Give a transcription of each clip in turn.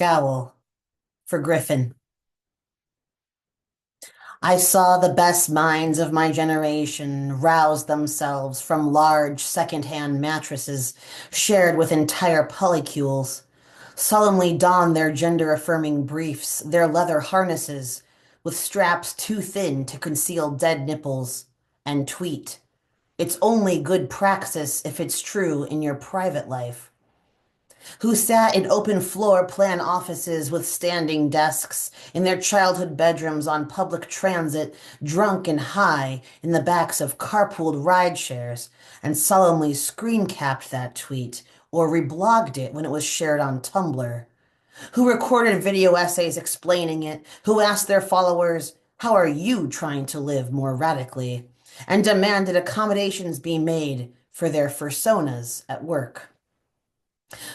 Scowl for Griffin. I saw the best minds of my generation rouse themselves from large second-hand mattresses shared with entire polycules, solemnly don their gender-affirming briefs, their leather harnesses, with straps too thin to conceal dead nipples, and tweet. It's only good praxis if it's true in your private life. Who sat in open floor plan offices with standing desks in their childhood bedrooms on public transit, drunk and high in the backs of carpooled ride shares, and solemnly screen capped that tweet or reblogged it when it was shared on Tumblr. Who recorded video essays explaining it, who asked their followers, "How are you trying to live more radically?" and demanded accommodations be made for their personas at work.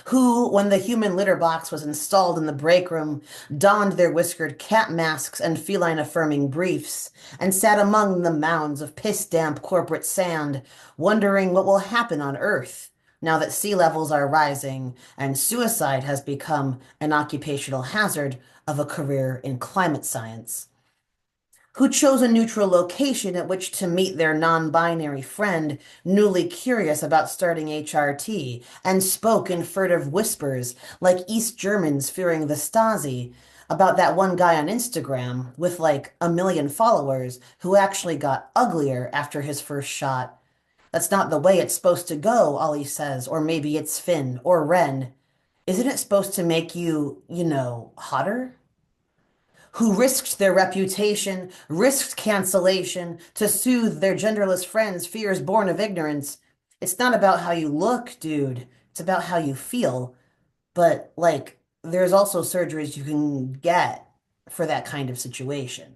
Who, when the human litter box was installed in the break room, donned their whiskered cat masks and feline-affirming briefs, and sat among the mounds of piss-damp corporate sand, wondering what will happen on Earth now that sea levels are rising and suicide has become an occupational hazard of a career in climate science. Who chose a neutral location at which to meet their non-binary friend, newly curious about starting HRT, and spoke in furtive whispers, like East Germans fearing the Stasi, about that one guy on Instagram with like a million followers who actually got uglier after his first shot. That's not the way it's supposed to go, Ollie says, or maybe it's Finn or Ren. Isn't it supposed to make you, hotter? Who risked their reputation, risked cancellation to soothe their genderless friends' fears born of ignorance. It's not about how you look, dude. It's about how you feel. But, like, there's also surgeries you can get for that kind of situation.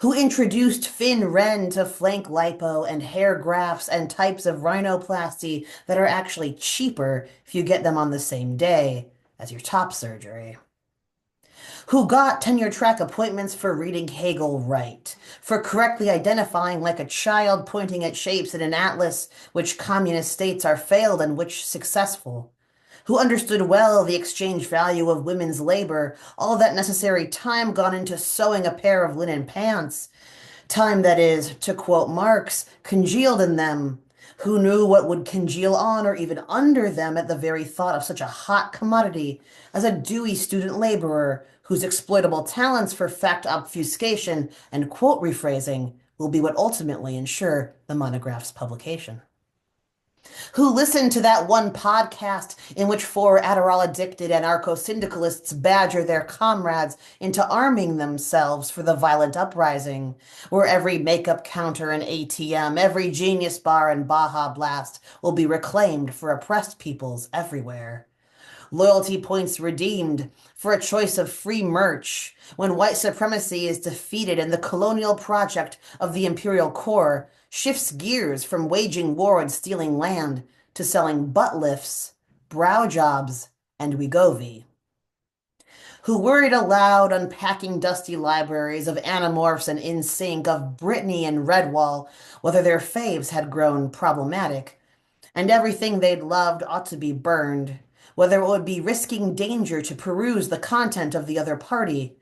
Who introduced Finn Ren to flank lipo and hair grafts and types of rhinoplasty that are actually cheaper if you get them on the same day as your top surgery. Who got tenure track appointments for reading Hegel right, for correctly identifying like a child pointing at shapes in an atlas which communist states are failed and which successful, who understood well the exchange value of women's labor, all that necessary time gone into sewing a pair of linen pants, time that is, to quote Marx, congealed in them, who knew what would congeal on or even under them at the very thought of such a hot commodity as a dewy student laborer whose exploitable talents for fact obfuscation and quote rephrasing will be what ultimately ensure the monograph's publication. Who listened to that one podcast in which four Adderall-addicted anarcho-syndicalists badger their comrades into arming themselves for the violent uprising, where every makeup counter and ATM, every genius bar and Baja Blast will be reclaimed for oppressed peoples everywhere. Loyalty points redeemed for a choice of free merch when white supremacy is defeated and the colonial project of the imperial core shifts gears from waging war and stealing land to selling butt lifts, brow jobs, and Wegovy. Who worried aloud unpacking dusty libraries of Animorphs and InSync, of Britney and Redwall, whether their faves had grown problematic, and everything they'd loved ought to be burned, whether it would be risking danger to peruse the content of the other party.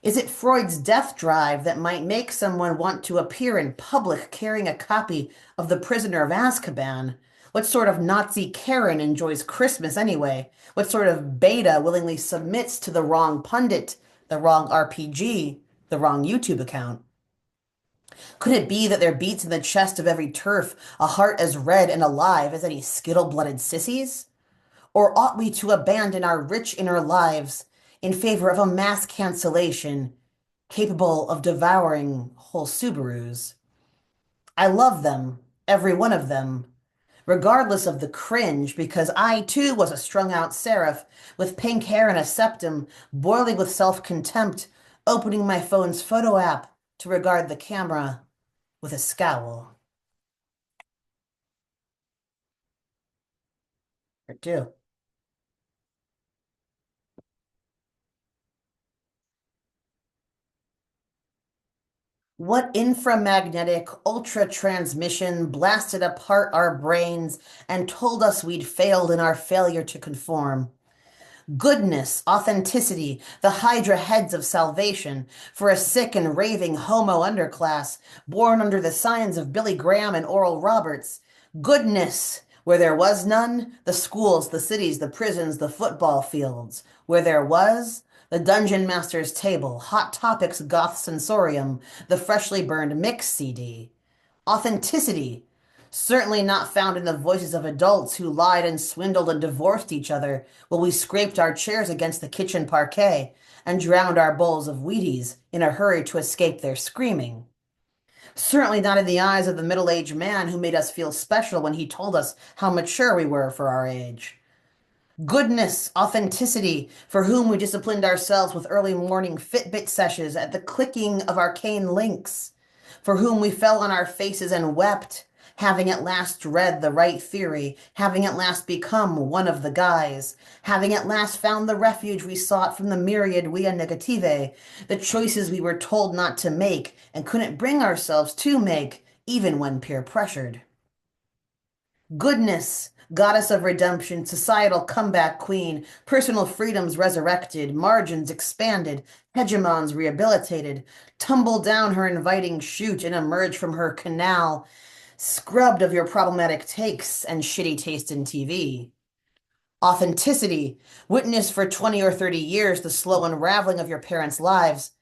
Is it Freud's death drive that might make someone want to appear in public carrying a copy of The Prisoner of Azkaban? What sort of Nazi Karen enjoys Christmas anyway? What sort of beta willingly submits to the wrong pundit, the wrong RPG, the wrong YouTube account? Could it be that there beats in the chest of every turf a heart as red and alive as any skittle-blooded sissies? Or ought we to abandon our rich inner lives in favor of a mass cancellation capable of devouring whole Subarus? I love them, every one of them, regardless of the cringe, because I too was a strung-out seraph with pink hair and a septum, boiling with self-contempt, opening my phone's photo app to regard the camera with a scowl. Or two. What inframagnetic ultra transmission blasted apart our brains and told us we'd failed in our failure to conform? Goodness, authenticity, the Hydra heads of salvation for a sick and raving homo underclass born under the signs of Billy Graham and Oral Roberts. Goodness, where there was none, the schools, the cities, the prisons, the football fields. Where there was, the Dungeon Master's table, Hot Topics Goth Sensorium, the freshly burned Mix CD. Authenticity, certainly not found in the voices of adults who lied and swindled and divorced each other while we scraped our chairs against the kitchen parquet and drowned our bowls of Wheaties in a hurry to escape their screaming. Certainly not in the eyes of the middle-aged man who made us feel special when he told us how mature we were for our age. Goodness, authenticity, for whom we disciplined ourselves with early morning Fitbit sessions at the clicking of arcane links, for whom we fell on our faces and wept, having at last read the right theory, having at last become one of the guys, having at last found the refuge we sought from the myriad via negative, the choices we were told not to make and couldn't bring ourselves to make, even when peer pressured. Goodness, goddess of redemption, societal comeback queen, personal freedoms resurrected, margins expanded, hegemons rehabilitated, tumble down her inviting chute and emerge from her canal, scrubbed of your problematic takes and shitty taste in TV. Authenticity, witness for 20 or 30 years the slow unraveling of your parents' lives,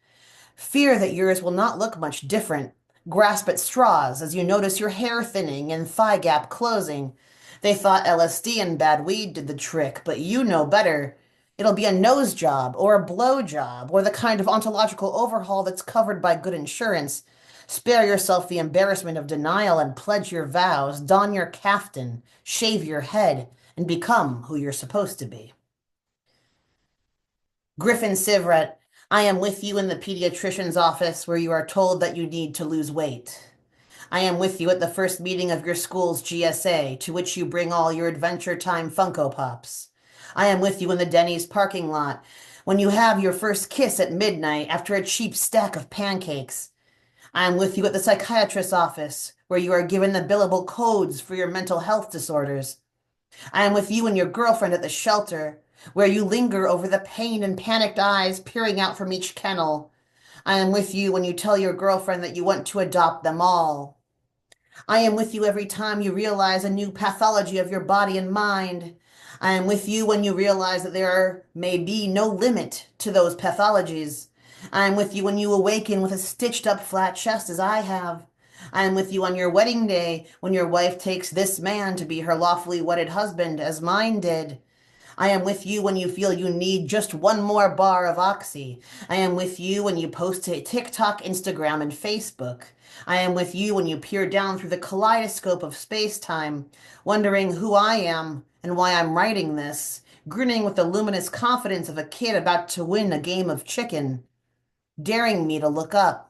fear that yours will not look much different. Grasp at straws as you notice your hair thinning and thigh gap closing. They thought LSD and bad weed did the trick, but you know better. It'll be a nose job or a blow job or the kind of ontological overhaul that's covered by good insurance. Spare yourself the embarrassment of denial and pledge your vows, don your caftan, shave your head, and become who you're supposed to be. Griffin Sivret, I am with you in the pediatrician's office where you are told that you need to lose weight. I am with you at the first meeting of your school's GSA, to which you bring all your Adventure Time Funko Pops. I am with you in the Denny's parking lot when you have your first kiss at midnight after a cheap stack of pancakes. I am with you at the psychiatrist's office where you are given the billable codes for your mental health disorders. I am with you and your girlfriend at the shelter, where you linger over the pain and panicked eyes peering out from each kennel. I am with you when you tell your girlfriend that you want to adopt them all. I am with you every time you realize a new pathology of your body and mind. I am with you when you realize that there may be no limit to those pathologies. I am with you when you awaken with a stitched up flat chest as I have. I am with you on your wedding day when your wife takes this man to be her lawfully wedded husband as mine did. I am with you when you feel you need just one more bar of Oxy. I am with you when you post to TikTok, Instagram, and Facebook. I am with you when you peer down through the kaleidoscope of space-time, wondering who I am and why I'm writing this, grinning with the luminous confidence of a kid about to win a game of chicken, daring me to look up.